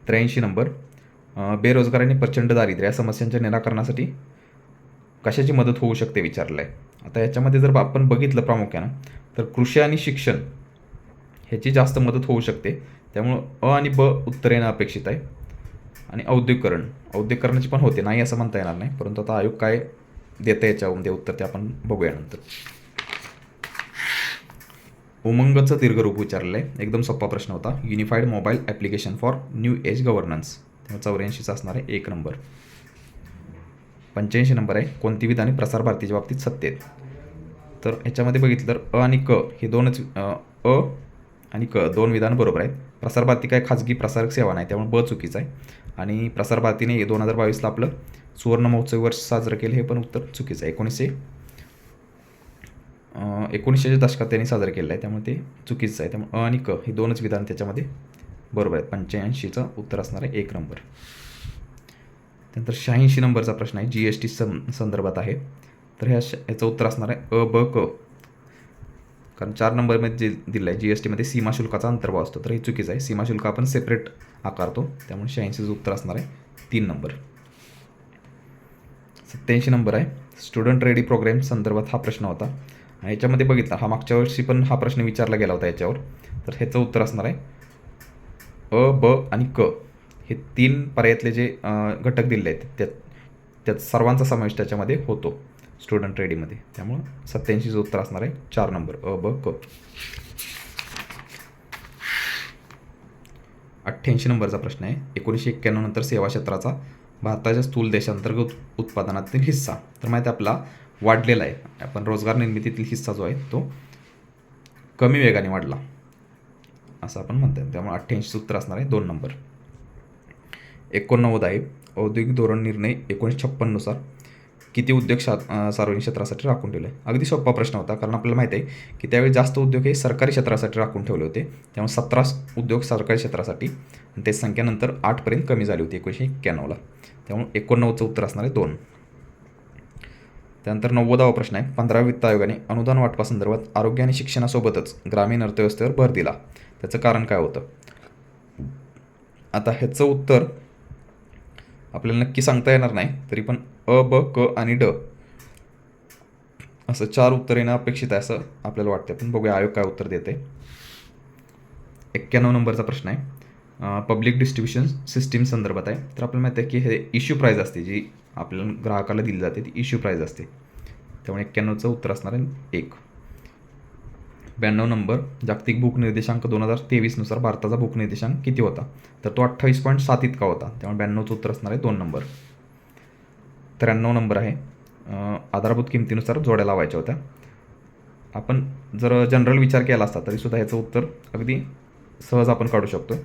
83 नंबर, बेरोजगार आणि प्रचंड दारिद्र्य या समस्यांच्या निराकरणासाठी कशाची मदत होऊ शकते विचारलं आहे. आता याच्यामध्ये जर आपण बघितलं प्रामुख्यानं तर कृषी आणि शिक्षण ह्याची जास्त मदत होऊ शकते, त्यामुळं अ आणि ब उत्तर येणं अपेक्षित आहे. आणि औद्योगिकरणाची पण होते, नाही असं म्हणता येणार नाही, परंतु आता आयोग काय देतं याच्यामध्ये उत्तर ते आपण बघूया नंतर. उमंगचं दीर्घरूप विचारलं आहे, एकदम सोपा प्रश्न होता. Unified mobile application for new age governance, त्यामुळे 84चं असणार आहे 1 नंबर. 85 नंबर आहे, कोणती विधाने प्रसार भारतीच्या बाबतीत सत्य आहेत? तर ह्याच्यामध्ये बघितलं तर अ आणि क हे दोनच, अ आणि क दोन विधान बरोबर आहेत. प्रसार भारती काय खाजगी प्रसारक सेवा नाही, त्यामुळे ब चुकीचं आहे. आणि प्रसार भारतीने 2022ला आपलं सुवर्ण महोत्सवी वर्ष साजरं केलं, हे पण उत्तर चुकीचं आहे. 1900च्या दशकात त्यांनी साजरं केलं आहे, त्यामुळे ते चुकीचं आहे. त्यामुळे अ आणि क हे दोनच विधान त्याच्यामध्ये बरोबर आहेत. 85चं उत्तर असणार आहे 1 नंबर. त्यानंतर 86 नंबरचा प्रश्न आहे, GST संदर्भात आहे, तर ह्याचं उत्तर असणार आहे अ, ब, क. कारण 4 नंबरमध्ये जे दिलं आहे GSTमध्ये सीमा शुल्काचा अंतर्भाव असतो, तर हे चुकीचं आहे. सीमा शुल्क आपण सेपरेट आकारतो, त्यामुळे 86चं उत्तर असणार आहे 3 नंबर. 87 नंबर आहे, स्टुडंट रेडी प्रोग्राम संदर्भात हा प्रश्न होता. आणि याच्यामध्ये बघितला हा मागच्या वर्षी पण हा प्रश्न विचारला गेला होता याच्यावर, तर ह्याचं उत्तर असणार आहे अ, ब आणि क. हे 3 पर्यायातले जे घटक दिले आहेत त्यात सर्वांचा समावेश त्याच्यामध्ये होतो स्टुडंट रेडीमध्ये, त्यामुळं 87चं उत्तर असणार आहे 4 नंबर, अ, ब, क. 88 नंबरचा प्रश्न आहे, 1991 नंतर सेवा क्षेत्राचा भारताच्या स्थूल देशांतर्गत उत्पादनातील हिस्सा तर माहिती आपला वाढलेला आहे, पण रोजगार निर्मितीतील हिस्सा जो आहे तो कमी वेगाने वाढला असं आपण म्हणतो, त्यामुळे 88चं उत्तर असणार आहे 2 नंबर. 89 आहे, औद्योगिक धोरण निर्णय 1956 नुसार किती उद्योग सार्वजनिक क्षेत्रासाठी राखून ठेवले? अगदी सोपा प्रश्न होता, कारण आपल्याला माहिती आहे की त्यावेळी जास्त उद्योग हे सरकारी क्षेत्रासाठी राखून ठेवले होते, त्यामुळे 17 उद्योग सरकारी क्षेत्रासाठी, आणि त्याची संख्या नंतर 8 पर्यंत कमी झाली होती 1991ला. त्यामुळे 89चं उत्तर असणार आहे 2. त्यानंतर 90वा प्रश्न आहे, 15व्या वित्त आयोगाने अनुदान वाटपासंदर्भात आरोग्य आणि शिक्षणासोबतच ग्रामीण अर्थव्यवस्थेवर भर दिला. त्याचं कारण काय होतं? आता ह्याचं उत्तर आपल्याला नक्की सांगता येणार नाही, तरी पण अ, ब, क आणि ड असं 4 उत्तर येणं अपेक्षित आहे असं आपल्याला वाटतं. पण बघूया आयोग काय उत्तर देते. 91 नंबरचा प्रश्न आहे, पब्लिक डिस्ट्रीब्युशन सिस्टीम संदर्भात आहे. तर आपल्याला माहिती आहे की हे इश्यू प्राईज असते, जी आपल्याला ग्राहकाला दिली जाते ती इश्यू प्राईज असते. त्यामुळे 91चं उत्तर असणार आहे 1. 92 नंबर, जागतिक भूक निर्देशांक 2023 नुसार भारताचा भूक निर्देशांक किती होता? तर तो 28.7 इतका होता. त्यामुळे 92चं उत्तर असणार आहे 2 नंबर. 93 नंबर आहे, आधारभूत किमतीनुसार जोड्या लावायच्या होत्या. आपण जर जनरल विचार केला असता तरीसुद्धा ह्याचं उत्तर अगदी सहज आपण काढू शकतो.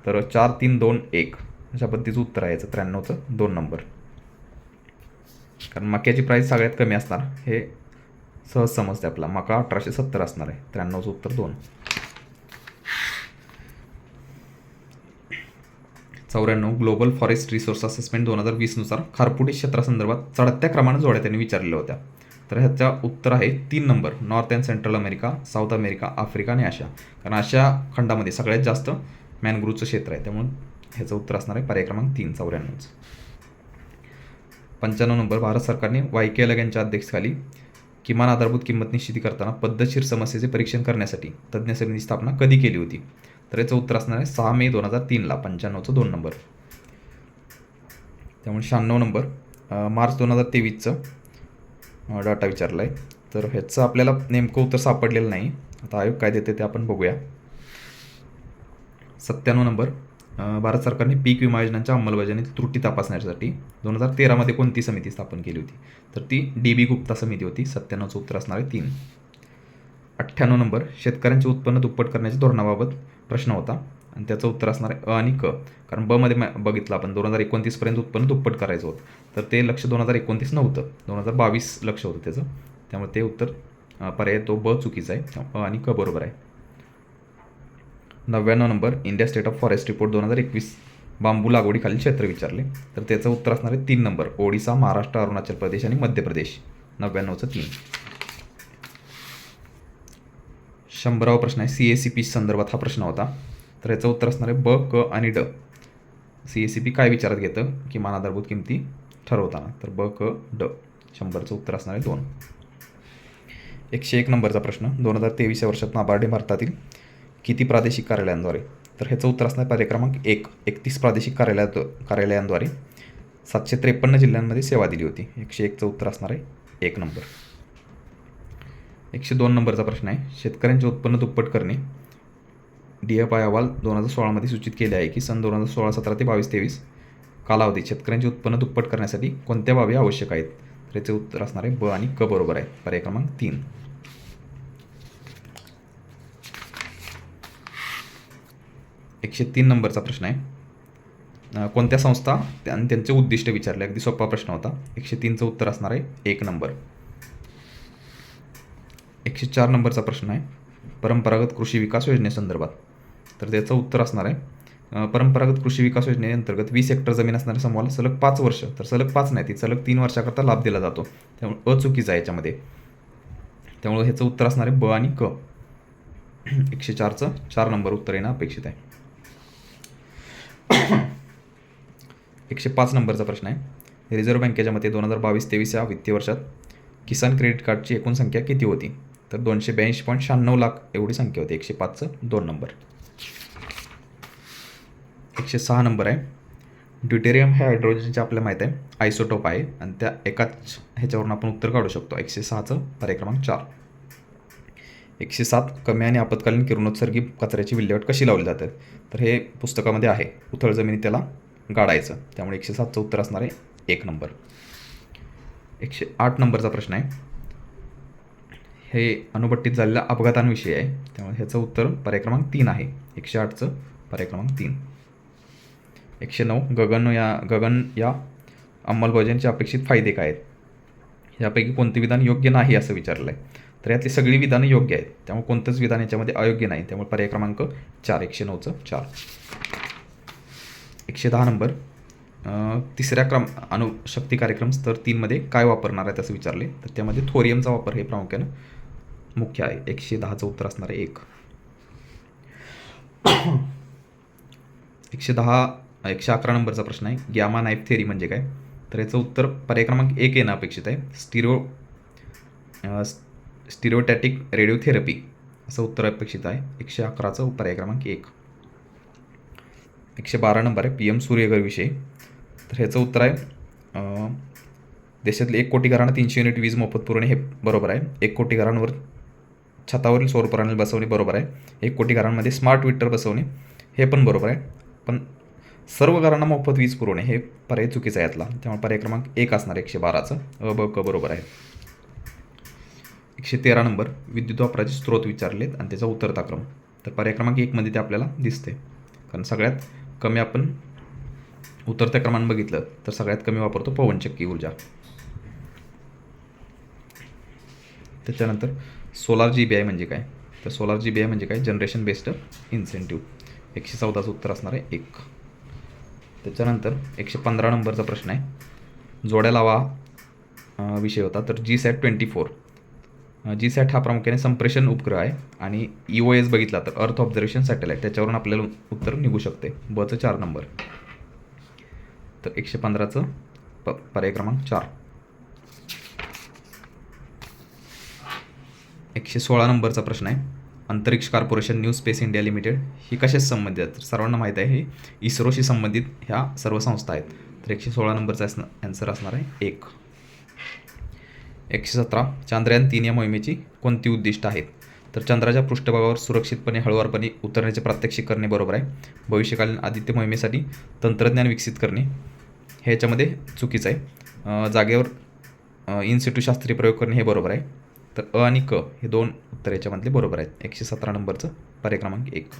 तर 4, 3, 2, 1 अशा पद्धतीचं उत्तर आहे याचं 93चं 2 नंबर. कारण मक्याची प्राईस सगळ्यात कमी असणार हे सहज समजते आपला. मका 1870 असणार आहे. 93चं उत्तर 2. 94, ग्लोबल फॉरेस्ट रिसोर्स असेसमेंट 2020 नुसार खारपुटी क्षेत्रासंदर्भात चढत्या क्रमानं जोड्या त्यांनी विचारलेल्या होत्या. तर ह्याच्या उत्तर आहे 3 number, north and central America, south America, Africa आणि आशिया. कारण आशिया खंडामध्ये सगळ्यात जास्त मॅनग्रोव्हचं क्षेत्र आहे. त्यामुळे ह्याचं उत्तर असणार आहे पर्याय क्रमांक 3, 94. 95 नंबर, भारत सरकारने वाय.के. अलग यांच्या अध्यक्षतेखाली किमान आधारभूत किंमत निश्चिती करताना पद्धतशीर समस्येचे परीक्षण करण्यासाठी तज्ज्ञ समितीची स्थापना कधी केली होती? तर याचं उत्तर असणार आहे 6 मे 2003ला. 95चं 2 नंबर. त्यामुळे 96 नंबर, मार्च 2023चं डाटा विचारला आहे. तर ह्याचं आपल्याला नेमकं उत्तर सापडलेलं नाही. आता आयोग काय देते ते आपण बघूया. 97 नंबर, भारत सरकारने पीक विमा योजनांच्या अंमलबजावणीतील त्रुटी तपासण्यासाठी 2013मध्ये कोणती समिती स्थापन केली होती? तर ती DB गुप्ता समिती होती. 97चं उत्तर असणार आहे 3. 98 नंबर, शेतकऱ्यांचे उत्पन्न दुप्पट करण्याच्या धोरणाबाबत प्रश्न होता आणि त्याचं उत्तर असणार आहे अ आणि क. कारण ब मध्ये बघितलं आपण 2029पर्यंत उत्पन्न दुप्पट करायचं होतं. तर ते लक्ष 2029 नव्हतं, 2022 लक्ष होतं त्याचं. त्यामुळे ते उत्तर पर्याय तो ब चुकीचा आहे. अ आणि क बरोबर आहे. 99 number, India state of forest report 2021 बांबू लागवडीखालील क्षेत्र विचारले. तर त्याचं उत्तर असणार आहे 3 नंबर, ओडिसा, महाराष्ट्र, अरुणाचल प्रदेश आणि मध्य प्रदेश. 99चं 3. 100वा प्रश्न आहे, CACP संदर्भात हा प्रश्न होता. तर याचं उत्तर असणार आहे ब, क आणि ड. CACP काय विचारात घेतं किमान आधारभूत किमती ठरवताना? तर ब, क, ड. 100चं उत्तर असणार आहे 2. 101 नंबरचा प्रश्न, 2023 या वर्षात नाबार्डे भारतातील किती प्रादेशिक कार्यालयांद्वारे? तर ह्याचं उत्तर असणार पर्याय क्रमांक 1, 31 प्रादेशिक कार्यालयांद्वारे 753 जिल्ह्यांमध्ये सेवा दिली होती. 101चं उत्तर असणार आहे 1 नंबर. 102 नंबरचा प्रश्न आहे, शेतकऱ्यांचे उत्पन्न दुप्पट करणे DFI अहवाल 2016मध्ये सूचित केले आहे की सन 2016-17 ते 22-23 कालावधीत शेतकऱ्यांचे उत्पन्न दुप्पट करण्यासाठी कोणत्या बाबी आवश्यक आहेत? तर याचे उत्तर असणार आहे ब आणि क बरोबर आहे. पर्याय क्रमांक 3. 103 नंबरचा प्रश्न आहे, कोणत्या संस्था आणि त्यांचे उद्दिष्ट विचारले. अगदी सोपा प्रश्न होता. 103चं उत्तर असणार आहे 1 नंबर. 104 नंबरचा प्रश्न आहे, परंपरागत कृषी विकास योजनेसंदर्भात. तर त्याचं उत्तर असणार आहे, परंपरागत कृषी विकास योजनेअंतर्गत 20 हेक्टर जमीन असणाऱ्या समूहाला सलग 5 वर्ष, तर सलग 5 नाही, ती सलग 3 वर्षाकरता लाभ दिला जातो. त्यामुळे अचुकीचं आहे याच्यामध्ये. त्यामुळे ह्याचं उत्तर असणार आहे ब आणि क. 104चं 4 नंबर उत्तर येणं अपेक्षित आहे. 105 नंबरचा प्रश्न आहे, रिझर्व्ह बँकेच्या मते 2022-23 या वित्तीय वर्षात किसान क्रेडिट कार्डची एकूण संख्या किती होती? तर 282.96 लाख एवढी संख्या होती. 105चं 2 नंबर. 106 नंबर आहे, ड्युटेरियम हे हायड्रोजनचे आपल्याला माहीत आहे आयसोटोप आहे आणि त्या एकाच ह्याच्यावरून आपण उत्तर काढू शकतो. 106चं पर्याय क्रमांक 4. 107, कमी आणि आपत्कालीन किरणोत्सर्गी कचऱ्याची विल्हेवाट कशी लावली जाते? तर हे पुस्तकामध्ये आहे, उथळ जमिनीत त्याला गाडायचं. त्यामुळे 107चं उत्तर असणार आहे 1 नंबर. 108 नंबरचा प्रश्न आहे, हे अणुभट्टीत झालेल्या अपघातांविषयी आहे. त्यामुळे ह्याचं उत्तर पर्याय क्रमांक 3 आहे. 108चं पर्याय क्रमांक 3. 109, गगन या अंमलबजावणीचे अपेक्षित फायदे काय आहेत? यापैकी कोणते विधान योग्य नाही असं विचारलं आहे. तर यातली सगळी विधानं योग्य आहेत. त्यामुळे कोणतंच विधान याच्यामध्ये अयोग्य नाही. त्यामुळे पर्याय क्रमांक 4. 109चं 4. 110 नंबर, तिसऱ्या अणुशक्ती कार्यक्रम स्तर 3मध्ये काय वापरणार आहे असं विचारले. तर त्यामध्ये थोरियमचा वापर हे प्रामुख्यानं मुख्य आहे. 110चं उत्तर असणार आहे 1. 111 नंबरचा प्रश्न आहे. गॅमा नाईफ थेरी म्हणजे काय? तर याचं उत्तर पर्याय क्रमांक 1 येणं अपेक्षित आहे. स्टिरिओटॅटिक रेडिओथेरपी असं उत्तर अपेक्षित आहे. 111चं पर्याय क्रमांक 1. 112 नंबर आहे PM सूर्यघर विषयी. तर ह्याचं उत्तर आहे देशातले 1 कोटी घरांना 300 युनिट वीज मोफत पुरवणे हे बरोबर आहे. 1 कोटी घरांवर छतावरील सौर पॅनल बसवणे बरोबर आहे. 1 कोटी घरांमध्ये स्मार्ट मीटर बसवणे हे पण बरोबर आहे. पण सर्व घरांना मोफत वीज पुरवणे हे पर्याय चुकीचा आहे यातला. त्यामुळे पर्याय क्रमांक 1 असणार 112चं ब क बरोबर आहे. 113 नंबर विद्युत वापराचे स्रोत विचारलेत आणि त्याचा उतरता क्रम. तर पर्याय क्रमांक 1 मध्ये ते आपल्याला दिसते. कारण सगळ्यात कमी आपण उतरत्या क्रमानं बघितलं तर सगळ्यात कमी वापरतो पवनचक्की ऊर्जा. त्याच्यानंतर सोलार GBI म्हणजे काय? तर सोलार GBI म्हणजे काय? Generation based incentive. 114चं उत्तर असणार आहे 1. त्याच्यानंतर 115 नंबरचा प्रश्न आहे. जोड्या लावा विषय होता. तर GSAT-24. GSAT हा प्रामुख्याने संप्रेषण उपग्रह आहे आणि EOS बघितला तर अर्थ ऑब्झर्वेशन सॅटेलाईट, त्याच्यावरून आपल्याला उत्तर निघू शकते. बचं 4 नंबर. तर 115चं पर्याय क्रमांक 4. 116 नंबरचा प्रश्न आहे. Antariksh corporation new space India limited ही कशाशी संबंधित आहे? तर सर्वांना माहीत आहे हे इस्रोशी संबंधित ह्या सर्व संस्था आहेत. तर 116 नंबरचा आन्सर असणार आहे 1. 117 चांद्रयान-3 या मोहिमेची कोणती उद्दिष्ट आहेत? तर चंद्राच्या पृष्ठभागावर सुरक्षितपणे हळूवारपणे उतरण्याचे प्रात्यक्षिक करणे बरोबर आहे. भविष्यकालीन आदित्य मोहिमेसाठी तंत्रज्ञान विकसित करणे हे याच्यामध्ये चुकीचं आहे. जागेवर इन सिटू शास्त्रीय प्रयोग करणे हे बरोबर आहे. तर अ आणि क हे 2 उत्तर याच्यामधले बरोबर आहेत. 117 नंबरचं पर्याय क्रमांक 1.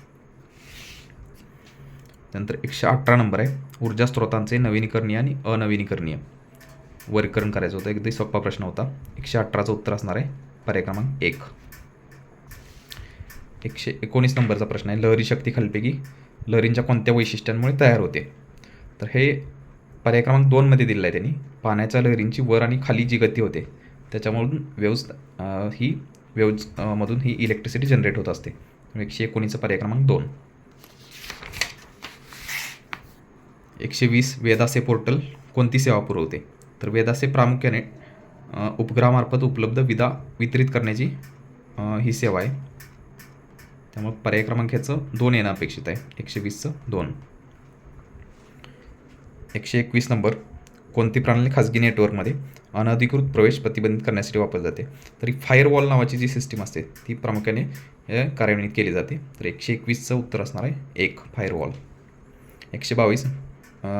नंतर 118 नंबर आहे. ऊर्जा स्रोतांचे नवीनीकरणीय आणि अनवीनीकरणीय वर्गीकरण करायचं होतं. अगदी सोपा प्रश्न होता. 118चं उत्तर असणार आहे पर्याय क्रमांक 1. 119 नंबरचा प्रश्न आहे. लहरी शक्ती खालीलपैकी लहरींच्या कोणत्या वैशिष्ट्यांमुळे तयार होते? तर हे पर्याय क्रमांक 2 मध्ये दिलेलं आहे त्यांनी. पाण्याच्या लहरींची वर आणि खाली जी गती होते त्याच्यामधून वेव्ज मधून ही इलेक्ट्रिसिटी जनरेट होत असते. 119चा पर्याय क्रमांक 2. 120 वेदासे पोर्टल कोणती सेवा पुरवते? तर वेदासे प्रामुख्याने उपग्रहामार्फत उपलब्ध वितरित करण्याची ही सेवा आहे. त्यामुळे पर्याय क्रमांक ह्याचं 2 येणं अपेक्षित आहे. 120चं 2. 121 नंबर कोणती प्रणाली खाजगी नेटवर्कमध्ये अनधिकृत प्रवेश प्रतिबंधित करण्यासाठी वापरली जाते? तरी फायरवॉल नावाची जी सिस्टीम असते ती प्रामुख्याने कार्यान्वित केली जाते. तर 121चं उत्तर असणार आहे 1 फायरवॉल. 122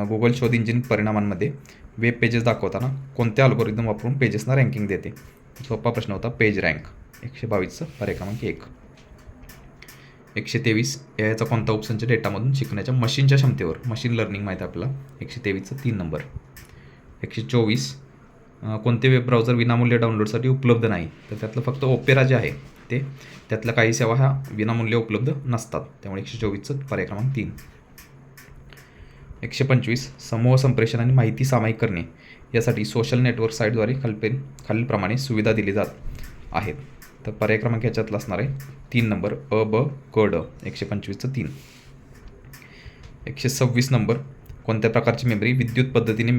गुगल शोध इंजिन परिणामांमध्ये वेब पेजेस दाखवताना कोणत्या अल्गोरिदम वापरून पेजेसना रँकिंग देते? सोपा प्रश्न होता. Page rank. 122चं पर्याय क्रमांक 1. 123 याचा कोणता उपसंच डेटामधून शिकण्याच्या मशीनच्या क्षमतेवर मशीन लर्निंग माहीत आहे आपल्याला. 123चं 3 नंबर. 124 कोणते वेब ब्राउझर विनामूल्य डाउनलोडसाठी उपलब्ध नाही? तर त्यातलं फक्त ओपेरा जे आहे ते, त्यातल्या काही सेवा ह्या विनामूल्य उपलब्ध नसतात. त्यामुळे 124चं पर्याय क्रमांक 3. 125 समूह संप्रेषण आणि माहिती सामायिक करणे यासाठी सोशल नेटवर्क साईटद्वारे खालीलप्रमाणे सुविधा दिली जात आहेत. तर पर्याय क्रमांक याच्यातला असणार आहे 3 नंबर अ ब क ड. 125चं 3. 126 नंबर कोणत्या प्रकारची मेमरी विद्युत पद्धतीने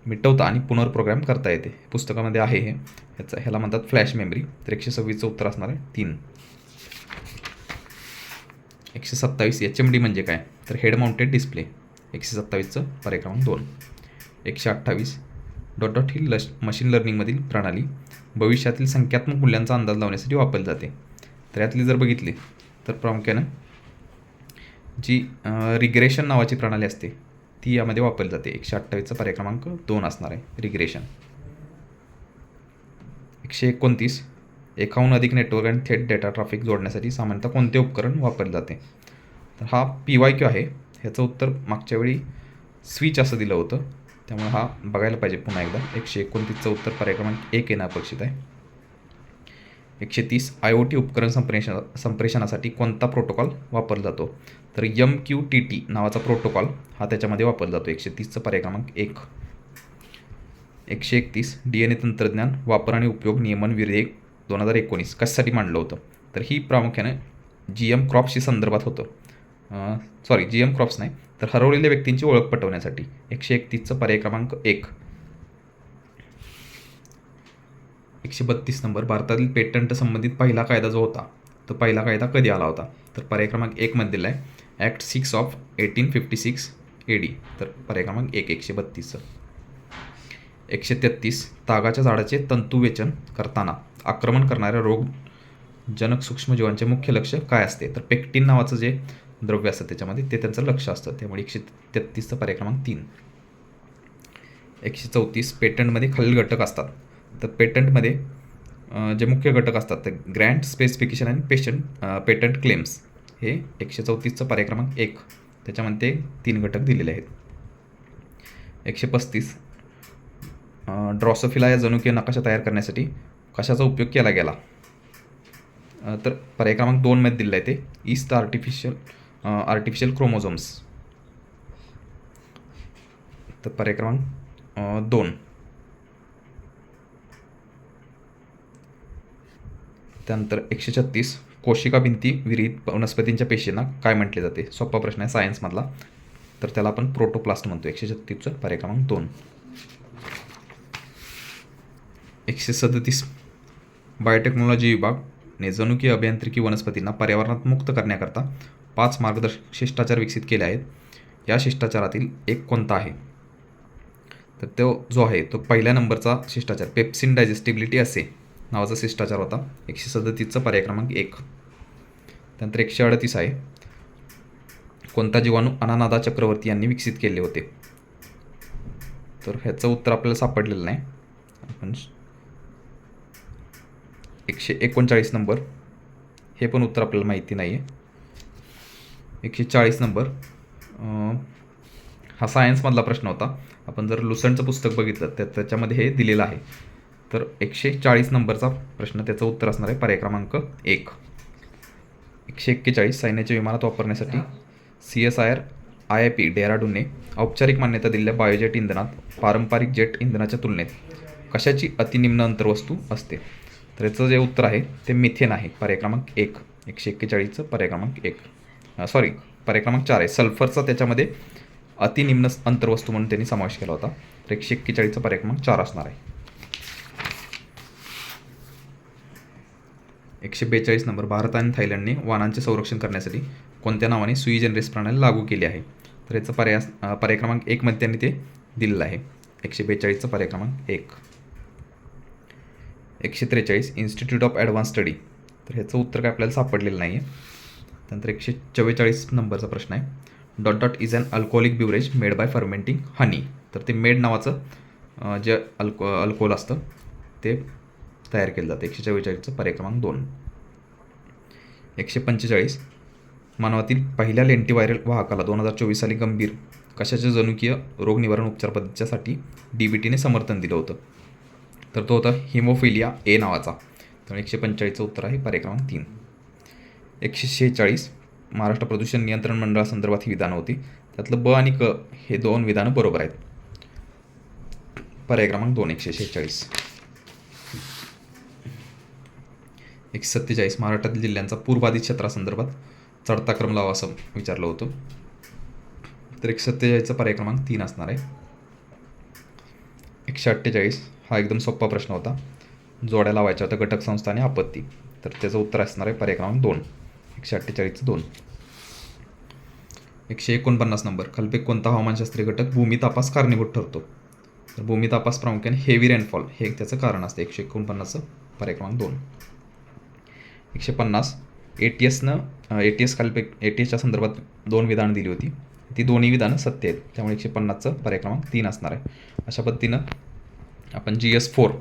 मिटवता आणि पुनर्प्रोग्राम करता येते? पुस्तकामध्ये आहे हे. ह्याला म्हणतात फ्लॅश मेमरी. तर 126चं उत्तर असणार आहे 3. 127 HMD म्हणजे काय? तर हेड माउंटेड डिस्प्ले. 127चं पर्याय क्रमांक 2. 128 डॉट ही मशीन लर्निंगमधील प्रणाली भविष्यातील संख्यात्मक मूल्यांचा अंदाज लावण्यासाठी वापरली जाते. तर यातली जर बघितली तर प्रामुख्यानं जी रिग्रेशन नावाची प्रणाली असते ती यामध्ये वापरली जाते. 128चा पर्याय क्रमांक 2 असणार आहे रिग्रेशन. 129 एकाहून अधिक नेटवर्क आणि थेट डेटा ट्रॅफिक जोडण्यासाठी सामान्यतः कोणते उपकरण वापरले जाते? तर हा PYQ आहे. ह्याचं उत्तर मागच्या वेळी स्विच असं दिलं होतं. त्यामुळे हा बघायला पाहिजे पुन्हा एकदा. 129चं उत्तर पर्याय क्रमांक 1 येणं अपेक्षित आहे. 130 IoT उपकरण संप्रेषणासाठी कोणता प्रोटोकॉल वापरला जातो? तर MQTT नावाचा प्रोटोकॉल हा त्याच्यामध्ये वापरला जातो. 130चं पर्याय क्रमांक 1. 131 DNA तंत्रज्ञान वापर आणि उपयोग नियमन विधेयक 2019 कशासाठी मांडलं होतं? तर ही प्रामुख्याने GM क्रॉप्सशी संदर्भात होतं. GM क्रॉप्स नाही, तर हरवलेल्या व्यक्तींची ओळख पटवण्यासाठी. 131चं पर्याय क्रमांक 1. 132 नंबर, भारतातील पेटंट संबंधित पहिला कायदा जो होता, तो पहिला कायदा कधी आला होता? तर पर्याय क्रमांक 1 मध्ये दिला आहे ॲक्ट 6 ऑफ 1856 AD. तर पर्याय क्रमांक 1 132चं. 133 तागाच्या झाडाचे तंतुवेचन करताना आक्रमण करणाऱ्या रोगजनक सूक्ष्मजीवांचे मुख्य लक्ष काय असते? तर पेक्टिन नावाचं जे द्रव्य असतं त्याच्यामध्ये ते त्यांचं लक्ष असतं. त्यामुळे 133चं पर्याय क्रमांक 3. 134 पेटंटमध्ये खालील घटक असतात. तर पेटंटमध्ये जे मुख्य घटक असतात ते ग्रँट, स्पेसिफिकेशन आणि पेटंट क्लेम्स हे 134चं पर्याय क्रमांक 1. त्याच्यामध्ये 3 घटक दिलेले आहेत. 135 ड्रॉसोफिला या जनुकीय नकाशा तयार करण्यासाठी कशाचा उपयोग केला गेला? तर पर्याय क्रमांक 2 मध्ये दिलेला आहे ते ईस्ट आर्टिफिशियल क्रोमोझोम्स. तर पर्याय क्रमांक 2. त्यानंतर 136 कोशिका भिंती विरहित वनस्पतींच्या पेशींना काय म्हटले जाते? सोपा प्रश्न आहे सायन्समधला. तर त्याला आपण प्रोटोप्लास्ट म्हणतो. 136चं पर्याय क्रमांक 2. 137 बायोटेक्नॉलॉजी विभागने जनुकीय अभियांत्रिकी वनस्पतींना पर्यावरणात मुक्त करण्याकरता 5 मार्गदर्शक शिष्टाचार विकसित केले आहेत. या शिष्टाचारातील एक कोणता आहे? तर तो जो आहे तो पहिल्या नंबरचा शिष्टाचार पेप्सिन डायजेस्टिबिलिटी असे नावाचा शिष्टाचार होता. 137चं पर्याय क्रमांक 1. त्यानंतर 138 आहे कोणता जीवाणू अनानादा चक्रवर्ती यांनी विकसित केले होते? तर ह्याचं उत्तर आपल्याला सापडलेलं नाही. आपण 139 नंबर, हे पण उत्तर आपल्याला माहिती नाही आहे. 140 नंबर, हा सायन्समधला प्रश्न होता. आपण जर लुसंटचं पुस्तक बघितलं तर त्याच्यामध्ये हे दिलेलं आहे. तर 140 नंबरचा प्रश्न, त्याचं उत्तर असणार आहे पर्याय क्रमांक 1. 141 सैन्याच्या विमानात वापरण्यासाठी CSIR IIP डेहराडूनने औपचारिक मान्यता दिलेल्या बायोजेट इंधनात पारंपरिक जेट इंधनाच्या तुलनेत कशाची अतिनिम्न अंतर्वस्तू असते? तर याचं जे उत्तर आहे ते मिथेन आहे. पर्याय क्रमांक 1. 141चं पर्याय क्रमांक 1. पर्याय क्रमांक 4 आहे सल्फरचा त्याच्यामध्ये अतिनिम्न अंतर्वस्तू म्हणून त्यांनी समावेश केला होता. तर 141चं पर्याय क्रमांक 4 असणार आहे. 142 नंबर, भारत आणि थायलंडने वाहनांचे संरक्षण करण्यासाठी कोणत्या नावाने सुई जनरेस प्रणाली लागू केली आहे? तर याचं पर्याय क्रमांक 1 मध्ये त्यांनी ते दिलेलं आहे. 142चं पर्याय क्रमांक 1. 143 इन्स्टिट्यूट ऑफ ॲडव्हान्स स्टडी, तर ह्याचं उत्तर काय आपल्याला सापडलेलं नाही आहे. त्यानंतर 144 नंबरचा प्रश्न आहे is an alcoholic beverage made by fermenting honey. तर ते मेड नावाचं जे अल्कोहोल असतं ते तयार केलं जातं. 144चं पर्याय क्रमांक 2. 145 मानवातील पहिल्या लेंटिव्हायरल वाहकाला 2024 साली गंभीर कशाच्या जनुकीय रोग निवारण उपचार पद्धतीसाठी DBTने समर्थन दिलं होतं? तर तो होता हिमोफिलिया A नावाचा. तर 145चं उत्तर आहे पर्याय क्रमांक 3. 146 महाराष्ट्र प्रदूषण नियंत्रण मंडळासंदर्भात ही विधानं होती. त्यातलं ब आणि क हे 2 विधानं बरोबर आहेत. पर्याय क्रमांक 2 146. 147 महाराष्ट्रातील जिल्ह्यांचा पूरबाधित क्षेत्रासंदर्भात चढता क्रम लावा असं विचारलं होतं. तर 147चा पर्याय क्रमांक 3 असणार आहे. 148 हा एकदम सोपा प्रश्न होता. जोड्या लावायच्या होत्या घटक संस्था आणि आपत्ती. तर त्याचं उत्तर असणार आहे पर्याय क्रमांक 2. 148चं 2. 149 नंबर, खालीलपैकी कोणता हवामानशास्त्रीय घटक भूमितापास कारणीभूत ठरतो? तर भूमितापास प्रामुख्याने हेवी रेनफॉल हे त्याचं कारण असतं. 149चं पर्याय क्रमांक 2. 150 ATS खालीलपैकी ATSच्या संदर्भात 2 विधानं दिली होती. ती दोन्ही विधानं सत्य आहेत. त्यामुळे 150चं पर्याय क्रमांक 3 असणार आहे. अशा पद्धतीनं आपण GS4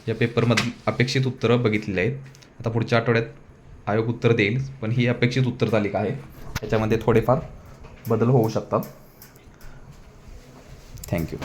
या पेपरमधील अपेक्षित उत्तरं बघितलेली आहेत. आता पुढच्या आठवड्यात आयोग उत्तर देईल, पण ही अपेक्षित उत्तर तालिका आहे. त्याच्यामध्ये थोडेफार बदल होऊ शकतात. थँक्यू.